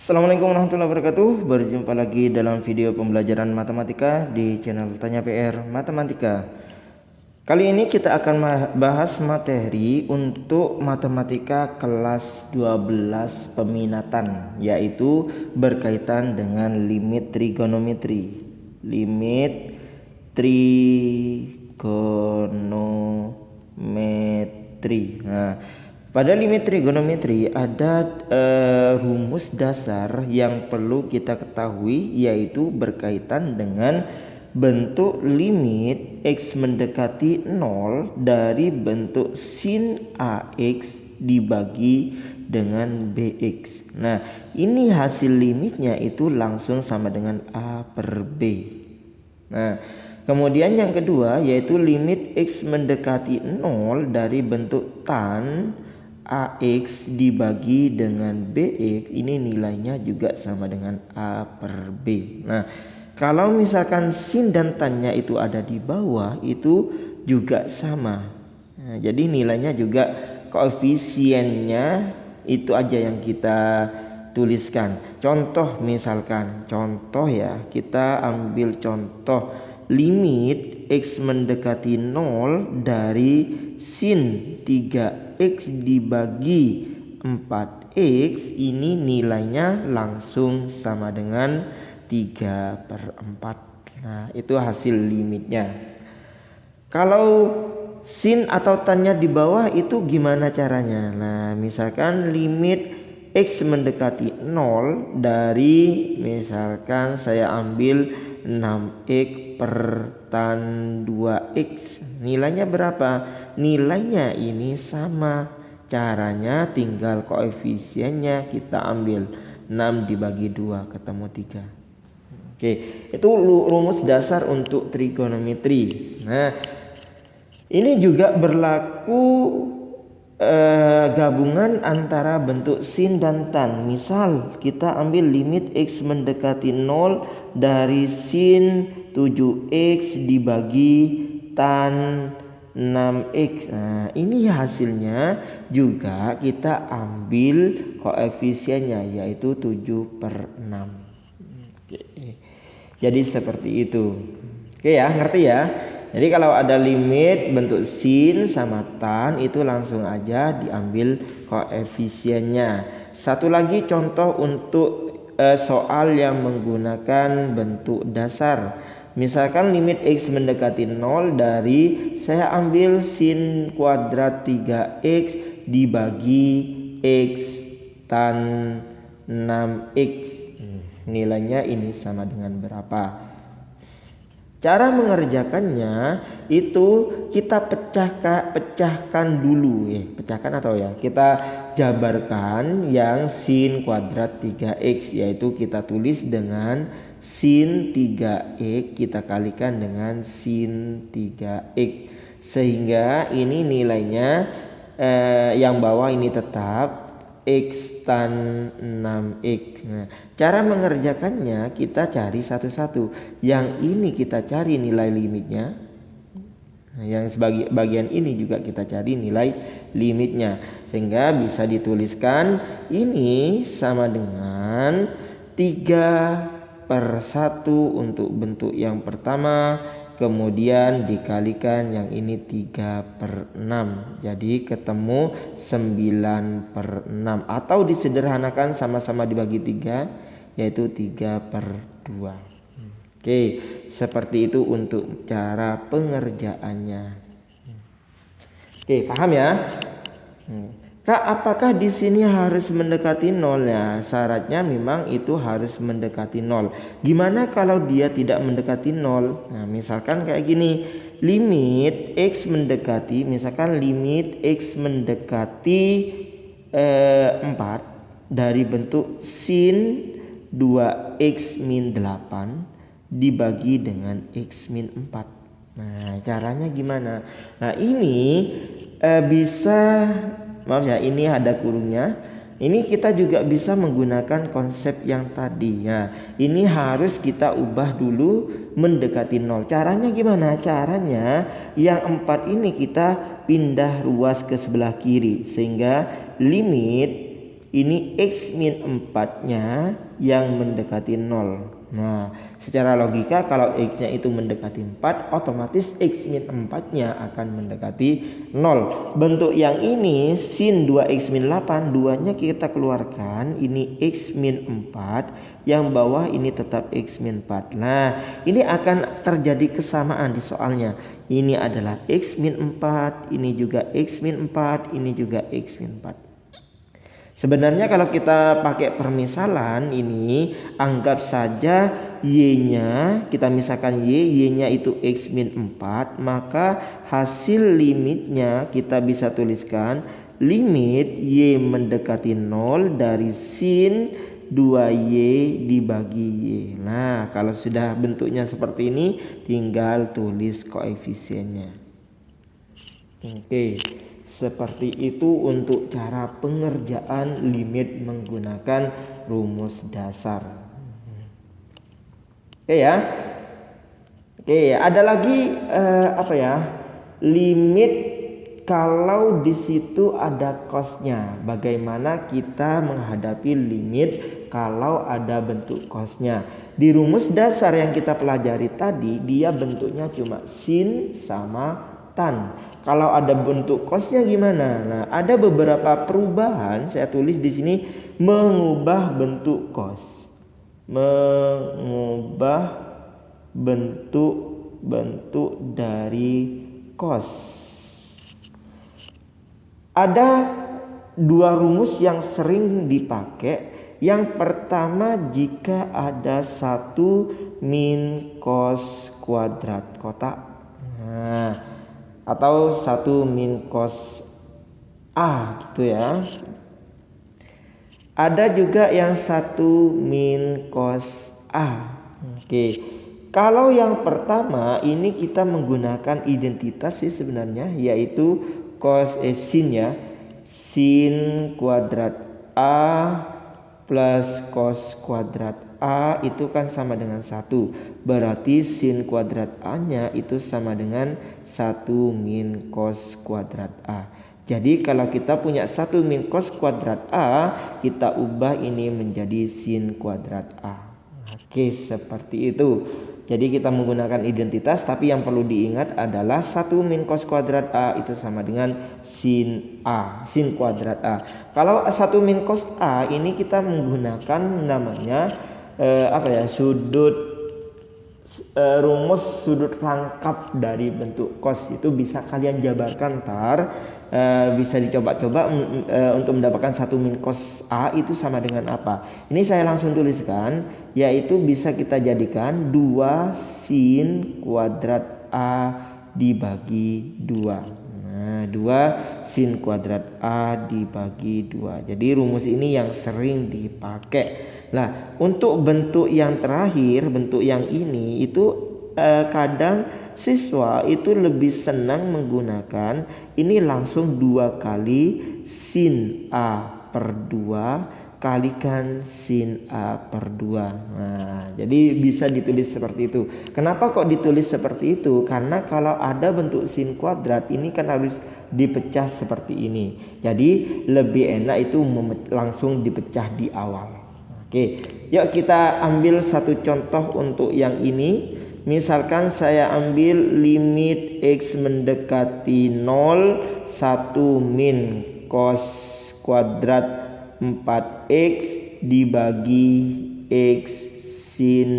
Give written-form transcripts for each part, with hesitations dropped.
Assalamualaikum warahmatullahi wabarakatuh. Berjumpa lagi dalam video pembelajaran matematika di channel Tanya PR Matematika. Kali ini kita akan bahas materi untuk matematika kelas 12 peminatan, yaitu berkaitan dengan limit trigonometri. Limit trigonometri. Nah, pada limit trigonometri ada rumus dasar yang perlu kita ketahui, yaitu berkaitan dengan bentuk limit X mendekati 0 dari bentuk sin AX dibagi dengan BX. Nah, ini hasil limitnya itu langsung sama dengan A per B. Nah, kemudian yang kedua yaitu limit X mendekati 0 dari bentuk tan AX dibagi dengan BX, ini nilainya juga sama dengan A per B. Nah, kalau misalkan sin dan tannya itu ada di bawah, itu juga sama. Nah, jadi nilainya juga koefisiennya itu aja yang kita tuliskan. Contoh misalkan, kita ambil contoh limit X mendekati 0 dari sin 3X dibagi 4X, ini nilainya langsung sama dengan 3/4. Nah, itu hasil limitnya. Kalau sin atau tannya di bawah itu gimana caranya? Nah, misalkan limit X mendekati 0 dari, misalkan saya ambil 6X per tan 2X, nilainya berapa? Nilainya ini sama. Caranya tinggal koefisiennya kita ambil 6 dibagi 2 ketemu 3. Oke, itu rumus dasar untuk trigonometri. Nah, ini juga berlaku gabungan antara bentuk sin dan tan. Misal kita ambil limit X mendekati 0 dari sin 7X dibagi tan 6X. Nah, ini hasilnya juga kita ambil koefisiennya, yaitu 7/6. Oke. Jadi seperti itu. Oke ya, ngerti ya? Jadi kalau ada limit bentuk sin sama tan, itu langsung aja diambil koefisiennya. Satu lagi contoh untuk soal yang menggunakan bentuk dasar. Misalkan limit X mendekati 0 dari, saya ambil sin kuadrat 3X dibagi X tan 6X. Nilainya ini sama dengan berapa? Cara mengerjakannya itu kita pecahkan dulu, kita jabarkan yang sin kuadrat 3X, yaitu kita tulis dengan sin 3X kita kalikan dengan sin 3X, sehingga ini nilainya yang bawah ini tetap X tan 6X. Nah, cara mengerjakannya kita cari satu-satu. Yang ini kita cari nilai limitnya. Nah, yang sebagai bagian ini juga kita cari nilai limitnya. Sehingga bisa dituliskan ini sama dengan 3/1 untuk bentuk yang pertama. Kemudian dikalikan yang ini 3/6, jadi ketemu 9/6, atau disederhanakan sama-sama dibagi 3, yaitu 3/2. Oke, seperti itu untuk cara pengerjaannya. Oke, paham ya? Kak, apakah di sini harus mendekati 0 ya? Syaratnya memang itu harus mendekati 0. Gimana kalau dia tidak mendekati 0? Nah, misalkan kayak gini. Limit X mendekati, misalkan limit X mendekati 4 dari bentuk sin 2X min 8 dibagi dengan X min 4. Nah, caranya gimana? Nah, ini bisa, maaf ya, ini ada kurungnya. Ini kita juga bisa menggunakan konsep yang tadi ya. Ini harus kita ubah dulu mendekati 0. Caranya gimana? Caranya yang 4 ini kita pindah ruas ke sebelah kiri, sehingga limit Ini X min 4-nya yang mendekati 0. Nah, secara logika kalau X-nya itu mendekati 4, otomatis X min 4-nya akan mendekati 0. Bentuk yang ini sin 2X min 8, 2-nya kita keluarkan, ini X min 4, yang bawah ini tetap X min 4. Nah, ini akan terjadi kesamaan di soalnya. Ini adalah X min 4, ini juga X min 4, ini juga X min 4. Sebenarnya kalau kita pakai permisalan ini, anggap saja Y-nya, kita misalkan Y-nya itu X min 4, maka hasil limitnya kita bisa tuliskan limit Y mendekati 0 dari sin 2Y dibagi Y. Nah, kalau sudah bentuknya seperti ini, tinggal tulis koefisiennya. Oke. Seperti itu untuk cara pengerjaan limit menggunakan rumus dasar. Oke ya. Oke, ada lagi limit kalau di situ ada cosnya. Bagaimana kita menghadapi limit kalau ada bentuk cosnya? Di rumus dasar yang kita pelajari tadi, dia bentuknya cuma sin sama tan. Kalau ada bentuk cosnya gimana? Nah, ada beberapa perubahan. Saya tulis di sini mengubah bentuk cos. Mengubah bentuk dari cos. Ada dua rumus yang sering dipakai. Yang pertama, jika ada 1 min cos kuadrat kotak. Nah, atau 1 min cos A gitu ya. Ada juga yang 1 min cos A. Oke. Kalau yang pertama ini kita menggunakan identitas sih sebenarnya, yaitu sin ya. Sin kuadrat A plus cos kuadrat A itu kan sama dengan 1. Berarti sin kuadrat A-nya itu sama dengan 1 min cos kuadrat A. Jadi kalau kita punya 1 min cos kuadrat A, kita ubah ini menjadi sin kuadrat A. Oke, seperti itu. Jadi kita menggunakan identitas, tapi yang perlu diingat adalah 1 min cos kuadrat A itu sama dengan sin A, sin kuadrat A. Kalau 1 min cos A ini kita menggunakan namanya rumus sudut rangkap dari bentuk cos. Itu bisa kalian jabarkan ntar, bisa dicoba-coba untuk mendapatkan 1 min cos A itu sama dengan apa. Ini saya langsung tuliskan, yaitu bisa kita jadikan 2 sin kuadrat A dibagi 2. Nah, 2 sin kuadrat A dibagi 2. Jadi rumus ini yang sering dipakai. Nah, untuk bentuk yang terakhir, bentuk yang ini itu kadang siswa itu lebih senang menggunakan ini langsung 2 kali sin A per 2 kalikan sin A per 2. Nah, jadi bisa ditulis seperti itu. Kenapa kok ditulis seperti itu? Karena kalau ada bentuk sin kuadrat ini kan harus dipecah seperti ini. Jadi lebih enak itu langsung dipecah di awal. Oke, yuk kita ambil satu contoh untuk yang ini. Misalkan saya ambil limit X mendekati 0, 1 min cos kuadrat 4X dibagi X sin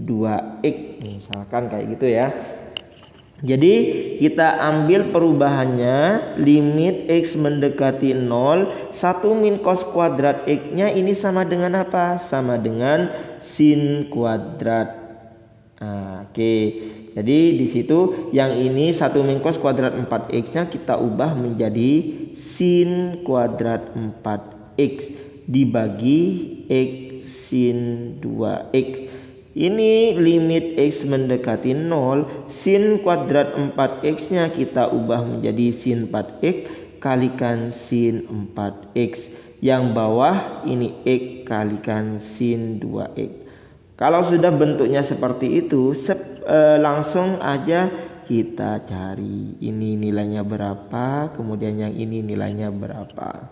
2X. Misalkan kayak gitu ya. Jadi kita ambil perubahannya, limit X mendekati 0, 1 min cos kuadrat X-nya ini sama dengan apa? Sama dengan sin kuadrat. Oke. Jadi di situ yang ini 1 min cos kuadrat 4X-nya kita ubah menjadi sin kuadrat 4X dibagi X sin 2X. Ini limit X mendekati 0, sin kuadrat 4X-nya kita ubah menjadi sin 4X kalikan sin 4X. Yang bawah ini X kalikan sin 2X. Kalau sudah bentuknya seperti itu, langsung aja kita cari ini nilainya berapa, kemudian yang ini nilainya berapa.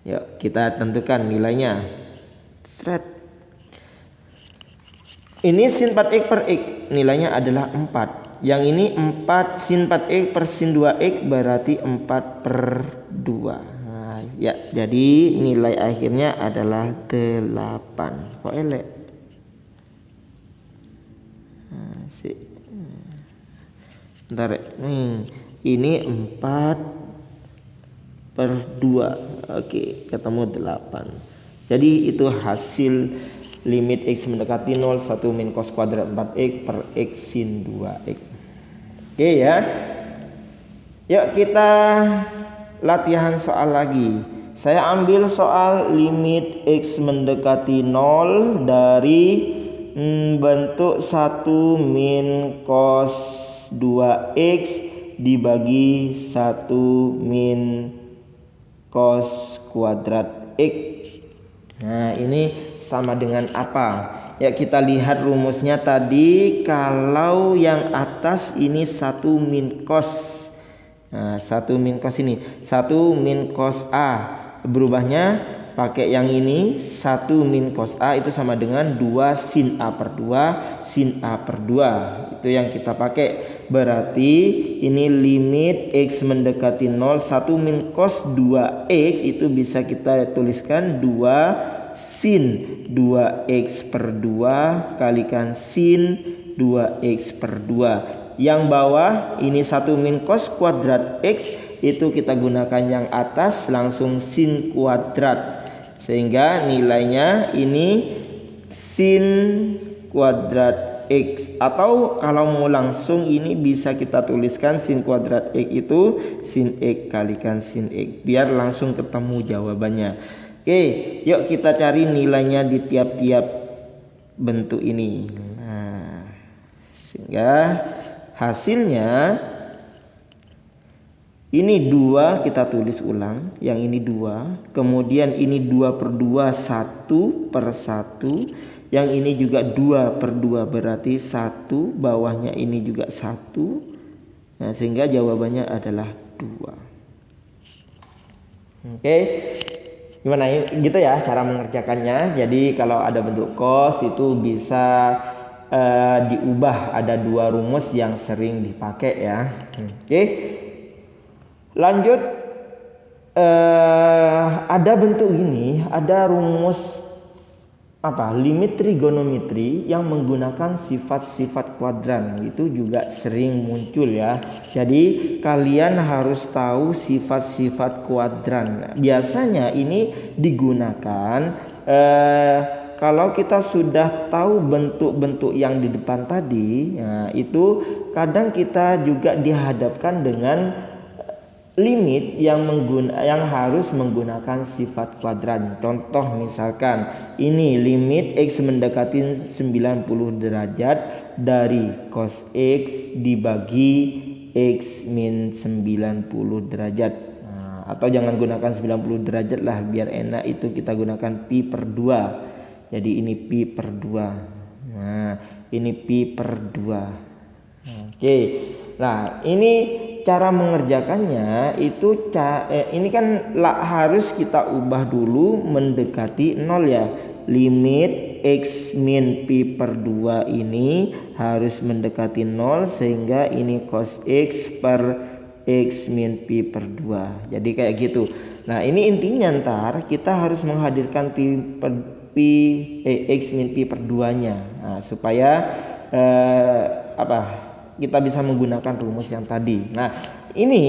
Yuk kita tentukan nilainya. Seret. Ini sin 4x per x nilainya adalah 4. Yang ini 4 sin 4x per sin 2x berarti 4 per 2. Nah, ya, jadi nilai akhirnya adalah 8. Kok elek? Nah, bentar. Ini 4 per 2. Oke, ketemu 8. Jadi itu hasil limit x mendekati 0 1 min cos kuadrat 4x per x sin 2x. Oke ya. Yuk kita latihan soal lagi. Saya ambil soal limit x mendekati 0 dari bentuk 1 min cos 2x dibagi 1 min cos kuadrat x. Nah, ini sama dengan apa? Ya, kita lihat rumusnya tadi. Kalau yang atas ini 1 min cos. Nah, 1 min cos ini 1 min cos A. Berubahnya pakai yang ini 1 min cos A itu sama dengan 2 sin A per 2 sin A per 2. Itu yang kita pakai. Berarti ini limit x mendekati 0 1 min cos 2x itu bisa kita tuliskan 2 sin 2x per 2 kalikan sin 2x per 2. Yang bawah ini 1 min cos kuadrat x itu kita gunakan yang atas langsung sin kuadrat. Sehingga nilainya ini sin kuadrat x, atau kalau mau langsung ini bisa kita tuliskan sin kuadrat x itu sin x kalikan sin x biar langsung ketemu jawabannya. Oke, yuk kita cari nilainya di tiap-tiap bentuk ini. Nah, sehingga hasilnya ini 2 kita tulis ulang, yang ini 2, kemudian ini 2 per 2 1 per 1. Yang ini juga 2 per 2 berarti 1. Bawahnya ini juga 1. Nah, sehingga jawabannya adalah 2. Oke. Gimana gitu ya cara mengerjakannya. Jadi kalau ada bentuk cos itu bisa diubah. Ada 2 rumus yang sering dipakai ya. Oke. Lanjut. Ada bentuk gini. Ada rumus limit trigonometri yang menggunakan sifat-sifat kuadran. Itu juga sering muncul ya. Jadi kalian harus tahu sifat-sifat kuadran. Biasanya ini digunakan kalau kita sudah tahu bentuk-bentuk yang di depan tadi. Nah, itu kadang kita juga dihadapkan dengan limit yang harus menggunakan sifat kuadran. Contoh misalkan ini limit x mendekati 90 derajat dari cos x dibagi x min 90 derajat. Nah, atau jangan gunakan 90 derajat lah biar enak, itu kita gunakan pi per 2. Jadi ini pi per 2. Nah, ini pi per 2. Oke. Nah, ini cara mengerjakannya itu ini kan harus kita ubah dulu mendekati 0 ya. Limit x min pi per 2 ini harus mendekati 0 sehingga ini cos x per x min pi per 2. Jadi kayak gitu. Nah, ini intinya ntar kita harus menghadirkan x min pi per 2-nya. Nah, supaya kita bisa menggunakan rumus yang tadi. Nah, ini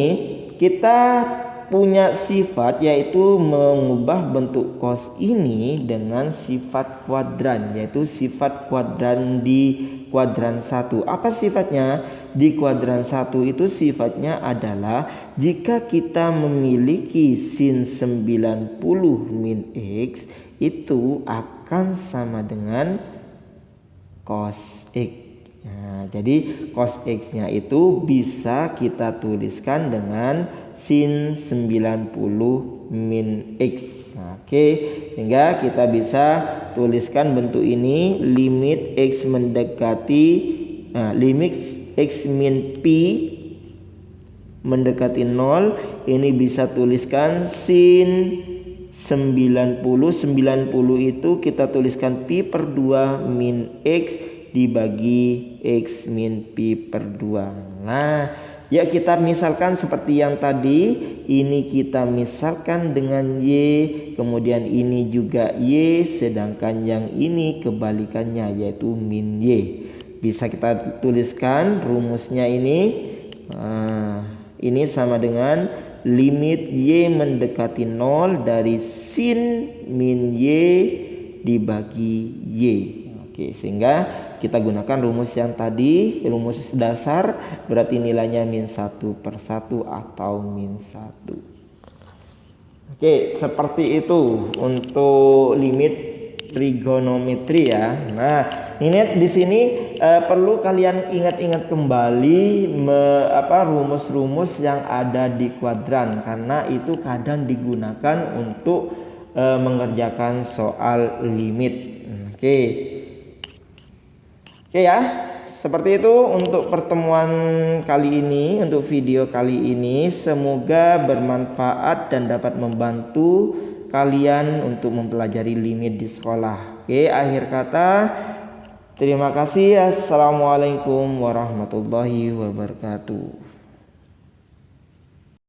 kita punya sifat yaitu mengubah bentuk cos ini dengan sifat kuadran, yaitu sifat kuadran di kuadran 1. Apa sifatnya? Di kuadran 1 itu sifatnya adalah jika kita memiliki sin 90 min x itu akan sama dengan cos x. Nah, jadi cos x-nya itu bisa kita tuliskan dengan sin 90 min x. Nah, oke, sehingga kita bisa tuliskan bentuk ini limit x mendekati limit x min pi mendekati 0 ini bisa tuliskan sin 90 itu kita tuliskan pi per 2 min X dibagi X min pi per 2. Nah, ya kita misalkan seperti yang tadi, ini kita misalkan dengan Y, kemudian ini juga Y, sedangkan yang ini kebalikannya yaitu min Y. Bisa kita tuliskan rumusnya ini. Ini sama dengan limit Y mendekati 0 dari sin min Y dibagi Y. Oke, sehingga kita gunakan rumus yang tadi, rumus dasar, berarti nilainya min 1 per 1 atau min 1. Oke, seperti itu untuk limit trigonometri ya. Nah, ini di sini perlu kalian ingat-ingat kembali rumus-rumus yang ada di kuadran, karena itu kadang digunakan untuk mengerjakan soal limit. Oke ya, seperti itu untuk pertemuan kali ini, untuk video kali ini. Semoga bermanfaat dan dapat membantu kalian untuk mempelajari limit di sekolah. Oke, akhir kata, terima kasih. Assalamualaikum warahmatullahi wabarakatuh.